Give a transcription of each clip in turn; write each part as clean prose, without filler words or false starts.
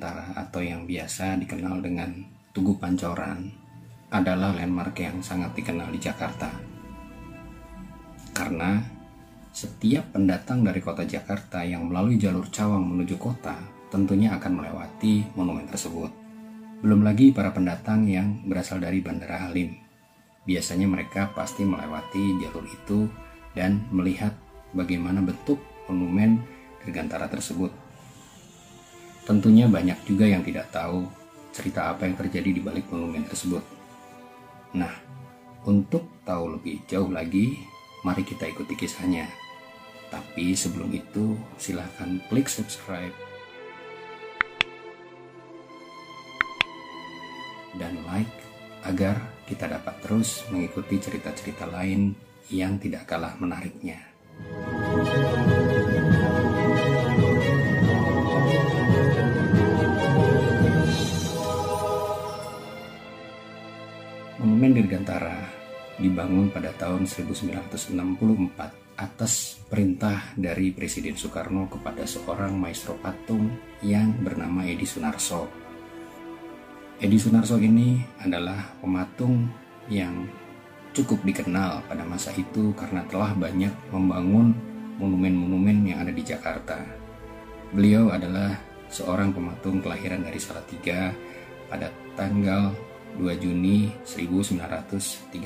Dirgantara atau yang biasa dikenal dengan Tugu Pancoran adalah landmark yang sangat dikenal di Jakarta. Karena setiap pendatang dari kota Jakarta yang melalui jalur Cawang menuju kota tentunya akan melewati monumen tersebut. Belum lagi para pendatang yang berasal dari Bandara Halim. Biasanya mereka pasti melewati jalur itu dan melihat bagaimana bentuk monumen Dirgantara tersebut. Tentunya banyak juga yang tidak tahu cerita apa yang terjadi di balik monumen tersebut. Nah, untuk tahu lebih jauh lagi, mari kita ikuti kisahnya. Tapi sebelum itu, silahkan klik subscribe dan like agar kita dapat terus mengikuti cerita-cerita lain yang tidak kalah menariknya. Monumen Dirgantara dibangun pada tahun 1964 atas perintah dari Presiden Soekarno kepada seorang maestro patung yang bernama Edi Sunarso. Edi Sunarso ini adalah pematung yang cukup dikenal pada masa itu karena telah banyak membangun monumen-monumen yang ada di Jakarta. Beliau adalah seorang pematung kelahiran dari Salatiga pada tanggal 2 Juni 1932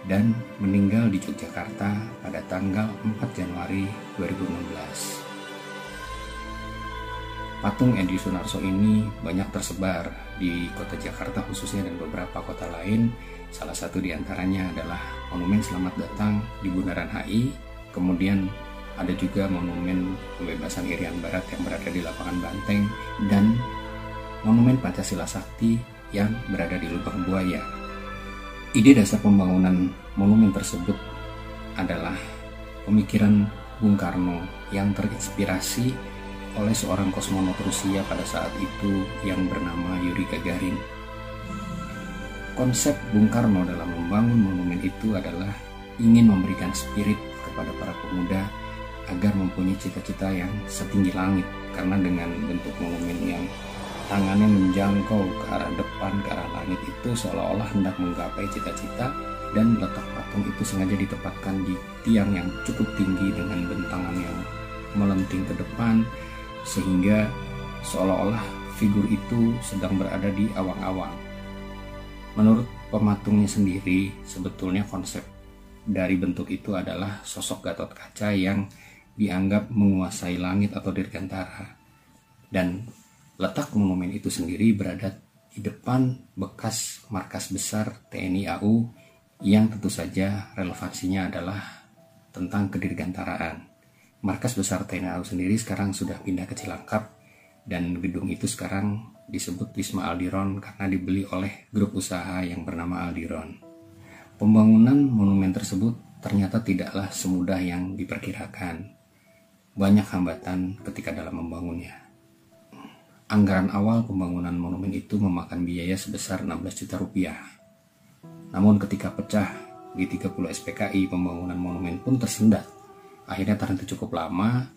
dan meninggal di Yogyakarta pada tanggal 4 Januari 2016. Patung Edi Sunarso ini banyak tersebar di kota Jakarta khususnya dan beberapa kota lain. Salah satu di antaranya adalah Monumen Selamat Datang di Bundaran HI, kemudian ada juga Monumen Pembebasan Irian Barat yang berada di Lapangan Banteng, dan Monumen Pancasila Sakti yang berada di Lubang Buaya. Ide dasar pembangunan monumen tersebut adalah pemikiran Bung Karno yang terinspirasi oleh seorang kosmonot Rusia pada saat itu yang bernama Yuri Gagarin. Konsep Bung Karno dalam membangun monumen itu adalah ingin memberikan spirit kepada para pemuda agar mempunyai cita-cita yang setinggi langit, karena dengan bentuk monumen yang tangannya menjangkau ke arah depan, ke arah langit itu seolah-olah hendak menggapai cita-cita, dan letak patung itu sengaja ditempatkan di tiang yang cukup tinggi dengan bentangan yang melenting ke depan, sehingga seolah-olah figur itu sedang berada di awang-awang. Menurut pematungnya sendiri, sebetulnya konsep dari bentuk itu adalah sosok Gatot Kaca yang dianggap menguasai langit atau Dirgantara. Dan letak monumen itu sendiri berada di depan bekas markas besar TNI AU yang tentu saja relevansinya adalah tentang kedirgantaraan. Markas besar TNI AU sendiri sekarang sudah pindah ke Cilangkap, dan gedung itu sekarang disebut Wisma Aldiron karena dibeli oleh grup usaha yang bernama Aldiron. Pembangunan monumen tersebut ternyata tidaklah semudah yang diperkirakan. Banyak hambatan ketika dalam membangunnya. Anggaran awal pembangunan monumen itu memakan biaya sebesar 16 juta rupiah. Namun ketika pecah G30 SPKI, pembangunan monumen pun tersendat. Akhirnya terhenti cukup lama.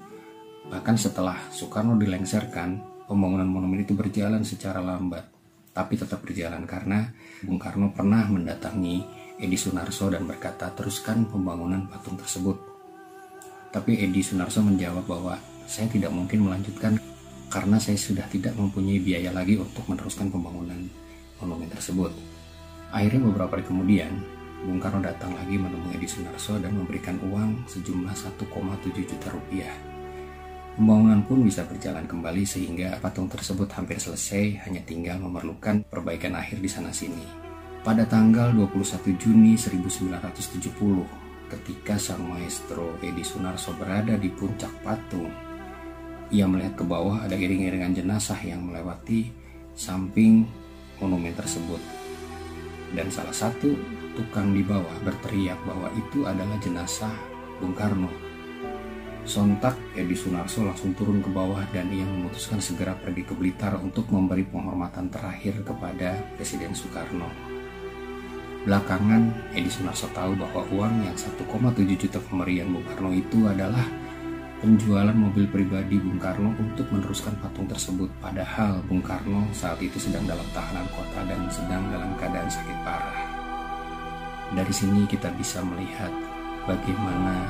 Bahkan setelah Soekarno dilengsarkan, pembangunan monumen itu berjalan secara lambat. Tapi tetap berjalan karena Bung Karno pernah mendatangi Edi Sunarso dan berkata, teruskan pembangunan patung tersebut. Tapi Edi Sunarso menjawab bahwa saya tidak mungkin melanjutkan karena saya sudah tidak mempunyai biaya lagi untuk meneruskan pembangunan monumen tersebut. Akhirnya beberapa hari kemudian, Bung Karno datang lagi menemui Edi Sunarso dan memberikan uang sejumlah 1,7 juta rupiah. Pembangunan pun bisa berjalan kembali sehingga patung tersebut hampir selesai, hanya tinggal memerlukan perbaikan akhir di sana-sini. Pada tanggal 21 Juni 1970, ketika sang maestro Edi Sunarso berada di puncak patung, ia melihat ke bawah ada iring-iringan jenazah yang melewati samping monumen tersebut. Dan salah satu tukang di bawah berteriak bahwa itu adalah jenazah Bung Karno. Sontak Edi Sunarso langsung turun ke bawah dan ia memutuskan segera pergi ke Blitar untuk memberi penghormatan terakhir kepada Presiden Soekarno. Belakangan Edi Sunarso tahu bahwa uang yang 1,7 juta pemberian Bung Karno itu adalah penjualan mobil pribadi Bung Karno untuk meneruskan patung tersebut, padahal Bung Karno saat itu sedang dalam tahanan kota dan sedang dalam keadaan sakit parah. Dari sini kita bisa melihat bagaimana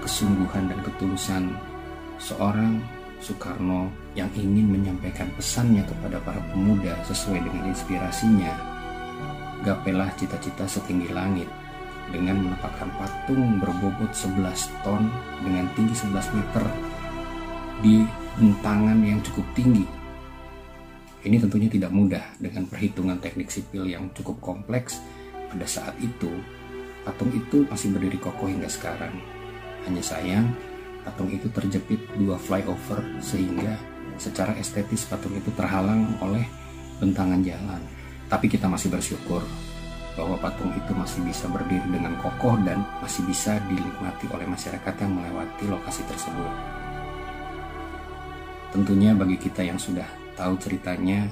kesungguhan dan ketulusan seorang Soekarno yang ingin menyampaikan pesannya kepada para pemuda sesuai dengan inspirasinya. Gapailah cita-cita setinggi langit, dengan menempatkan patung berbobot 11 ton dengan tinggi 11 meter di bentangan yang cukup tinggi. Ini tentunya tidak mudah dengan perhitungan teknik sipil yang cukup kompleks. Pada saat itu, patung itu masih berdiri kokoh hingga sekarang. Hanya sayang, patung itu terjepit 2 flyover sehingga secara estetis patung itu terhalang oleh bentangan jalan. Tapi kita masih bersyukur bahwa patung itu masih bisa berdiri dengan kokoh dan masih bisa dinikmati oleh masyarakat yang melewati lokasi tersebut. Tentunya bagi kita yang sudah tahu ceritanya,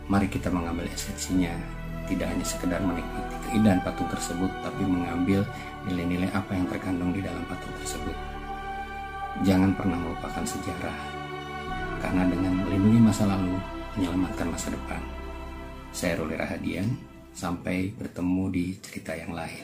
mari kita mengambil esensinya. Tidak hanya sekedar menikmati keindahan patung tersebut, tapi mengambil nilai-nilai apa yang terkandung di dalam patung tersebut. Jangan pernah melupakan sejarah, karena dengan melindungi masa lalu, menyelamatkan masa depan. Saya Ruli Rahadian. Sampai bertemu di cerita yang lain.